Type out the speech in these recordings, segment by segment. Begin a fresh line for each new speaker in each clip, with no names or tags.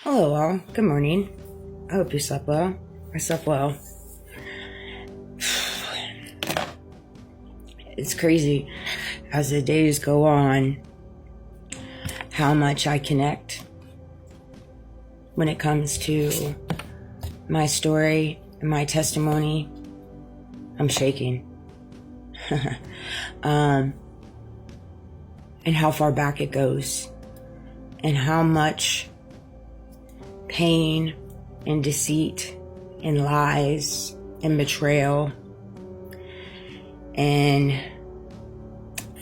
Hello, all. Good morning. I hope you slept well. I slept well. It's crazy as the days go on how much I connect when it comes to my story and my testimony. I'm shaking. And how far back it goes, and how much pain and deceit and lies and betrayal and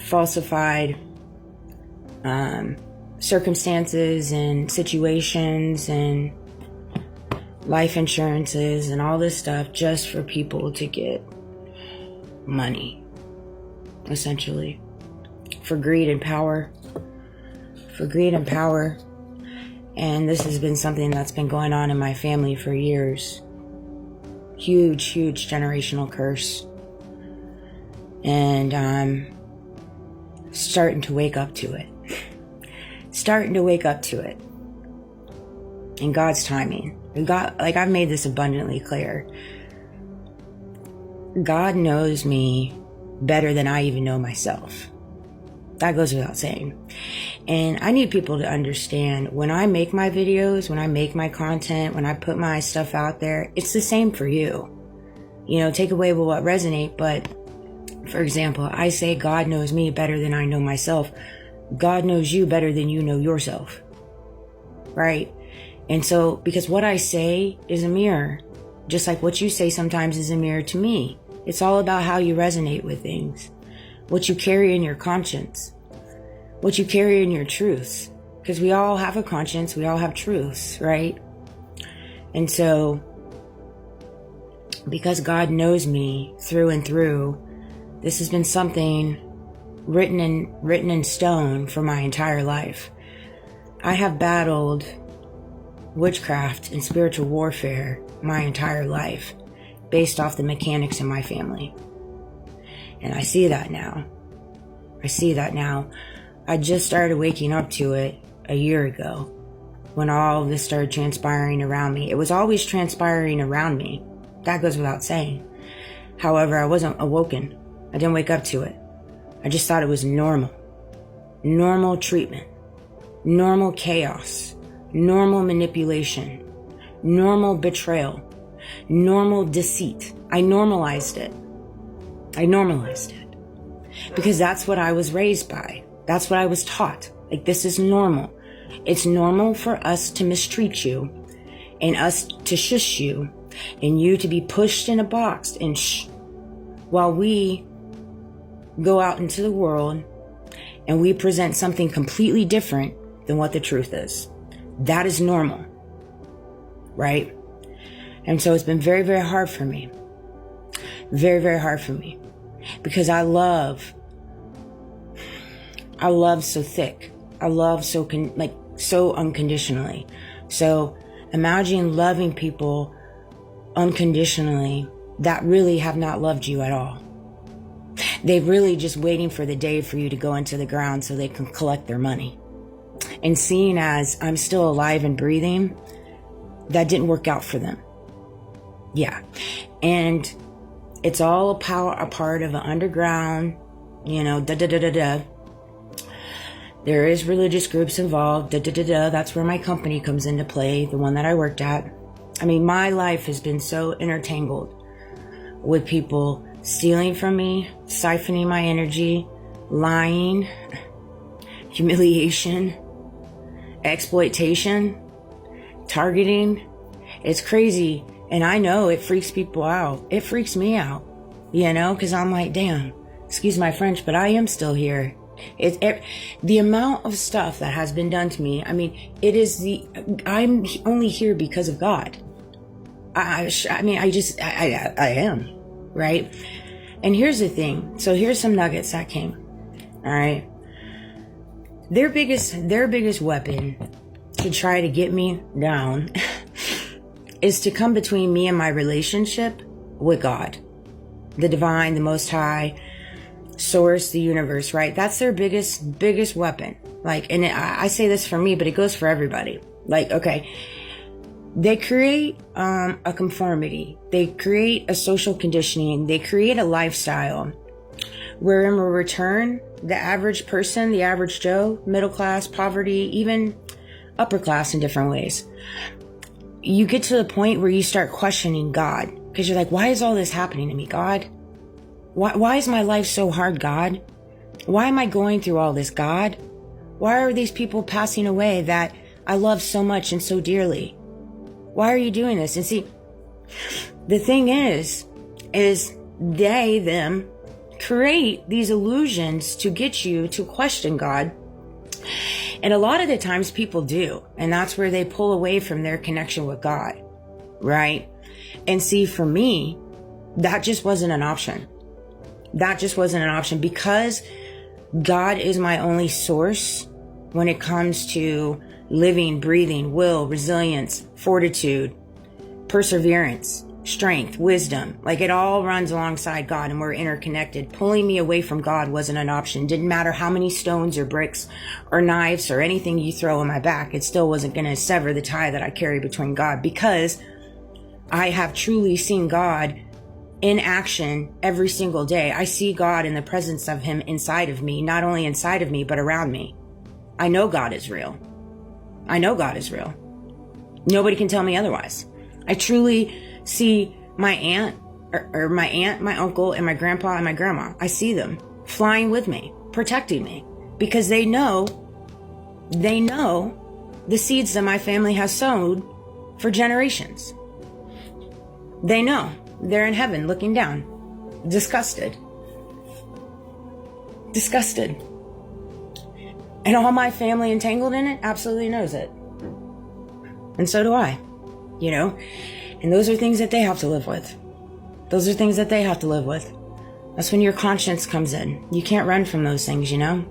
falsified circumstances and situations and life insurances and all this stuff just for people to get money, essentially, for greed and power. And this has been something that's been going on in my family for years. Huge generational curse. And I'm starting to wake up to it. In God's timing. I've made this abundantly clear. God knows me better than I even know myself. That goes without saying. And I need people to understand, when I make my videos, when I make my content, when I put my stuff out there, it's the same for you. You know, take away what resonate. But for example, I say God knows me better than I know myself. God knows you better than you know yourself. Right? And so, because what I say is a mirror, just like what you say sometimes is a mirror to me. It's all about how you resonate with things, what you carry in your conscience, what you carry in your truths. Because we all have a conscience, we all have truths, right? And so, because God knows me through and through, this has been something written in stone for my entire life. I have battled witchcraft and spiritual warfare my entire life based off the mechanics in my family. And I see that now. I just started waking up to it a year ago when all of this started transpiring around me. It was always transpiring around me. That goes without saying. However, I wasn't awoken. I didn't wake up to it. I just thought it was normal. Normal treatment. Normal chaos. Normal manipulation. Normal betrayal. Normal deceit. I normalized it. Because that's what I was raised by. That's what I was taught. Like, this is normal. It's normal for us to mistreat you and us to shush you and you to be pushed in a box and while we go out into the world and we present something completely different than what the truth is. That is normal. Right? And so it's been very, very hard for me. Very, very hard for me. Because I love so thick. I love so unconditionally. So imagine loving people unconditionally that really have not loved you at all. They're really just waiting for the day for you to go into the ground so they can collect their money. And seeing as I'm still alive and breathing, that didn't work out for them. Yeah. And it's all a part of an underground, There is religious groups involved, That's where my company comes into play, the one that I worked at. I mean, my life has been so intertangled with people stealing from me, siphoning my energy, lying, humiliation, exploitation, targeting. It's crazy. And I know it freaks people out. It freaks me out, because I'm like, damn, excuse my French, but I am still here. The amount of stuff that has been done to me. I mean, I'm only here because of God. I am, right? And here's the thing. So here's some nuggets that came. All right. Their biggest weapon to try to get me down is to come between me and my relationship with God, the divine, the most high, source, the universe, right? That's their biggest weapon. Like, and I say this for me, but it goes for everybody. Like, okay, they create a conformity. They create a social conditioning. They create a lifestyle where in return, the average person, the average Joe, middle class, poverty, even upper class in different ways, you get to the point where you start questioning God, because you're like, why is all this happening to me, God? Why is my life so hard, God? Why am I going through all this, God? Why are these people passing away that I love so much and so dearly? Why are you doing this? And see, the thing is they, them, create these illusions to get you to question God. And a lot of the times people do. And that's where they pull away from their connection with God, right? And see, for me, that just wasn't an option. That just wasn't an option, because God is my only source when it comes to living, breathing, will, resilience, fortitude, perseverance, strength, wisdom. Like, it all runs alongside God, and we're interconnected. Pulling me away from God wasn't an option. Didn't matter how many stones or bricks or knives or anything you throw in my back. It still wasn't going to sever the tie that I carry between God, because I have truly seen God in action every single day. I see God in the presence of him inside of me, not only inside of me, but around me. I know God is real. I know God is real. Nobody can tell me otherwise. I truly see my aunt, or my aunt, my uncle, and my grandpa and my grandma. I see them flying with me, protecting me, because they know the seeds that my family has sown for generations. They know. They're in heaven looking down, disgusted. And all my family entangled in it absolutely knows it. And so do I, you know? And those are things that they have to live with. Those are things that they have to live with. That's when your conscience comes in. You can't run from those things, you know?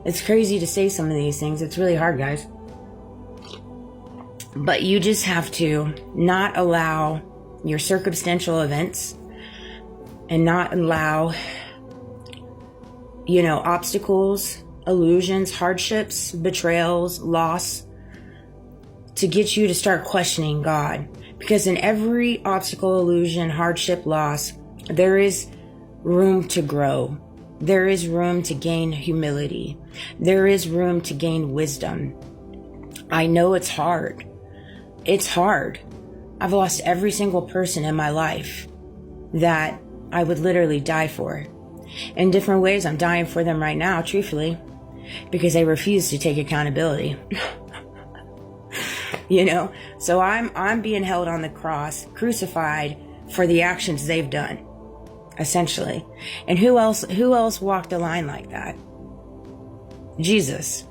It's crazy to say some of these things. It's really hard, guys. But you just have to not allow your circumstantial events and not allow, you know, obstacles, illusions, hardships, betrayals, loss to get you to start questioning God. Because in every obstacle, illusion, hardship, loss, there is room to grow. There is room to gain humility. There is room to gain wisdom. I know it's hard. It's hard. I've lost every single person in my life that I would literally die for. In different ways, I'm dying for them right now, truthfully, because they refuse to take accountability. You know, so I'm being held on the cross, crucified for the actions they've done, essentially. And who else walked a line like that? Jesus.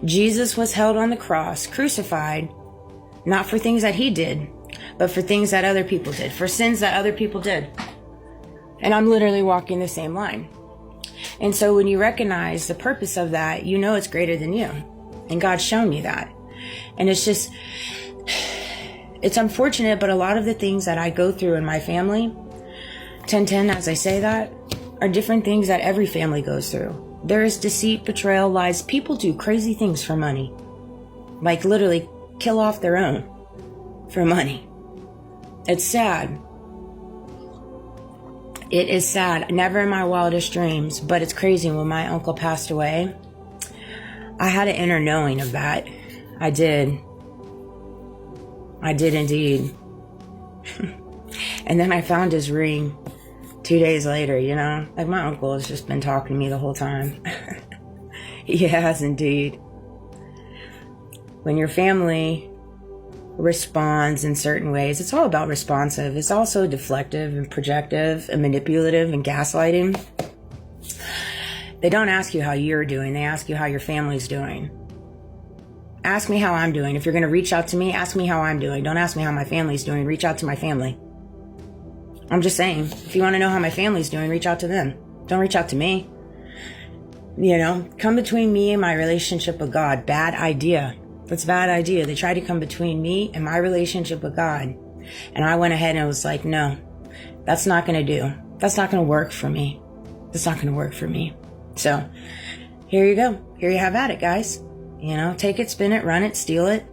Jesus was held on the cross, crucified, not for things that he did, but for things that other people did, for sins that other people did. And I'm literally walking the same line. And so when you recognize the purpose of that, you know it's greater than you. And God's shown you that. And it's just, it's unfortunate, but a lot of the things that I go through in my family, 1010 as I say that, are different things that every family goes through. There is deceit, betrayal, lies. People do crazy things for money. Like literally kill off their own for money. It's sad. It is sad. Never in my wildest dreams, but it's crazy. When my uncle passed away, I had an inner knowing of that. I did indeed. And then I found his ring 2 days later, you know? Like, my uncle has just been talking to me the whole time. He has indeed. When your family responds in certain ways, it's all about responsive. It's also deflective and projective and manipulative and gaslighting. They don't ask you how you're doing. They ask you how your family's doing. Ask me how I'm doing. If you're going to reach out to me, ask me how I'm doing. Don't ask me how my family's doing. Reach out to my family. I'm just saying, if you want to know how my family's doing, reach out to them. Don't reach out to me. You know, come between me and my relationship with God. Bad idea. That's a bad idea. They tried to come between me and my relationship with God. And I went ahead and was like, no, that's not going to do. That's not going to work for me. That's not going to work for me. So here you go. Here you have at it, guys. You know, take it, spin it, run it, steal it.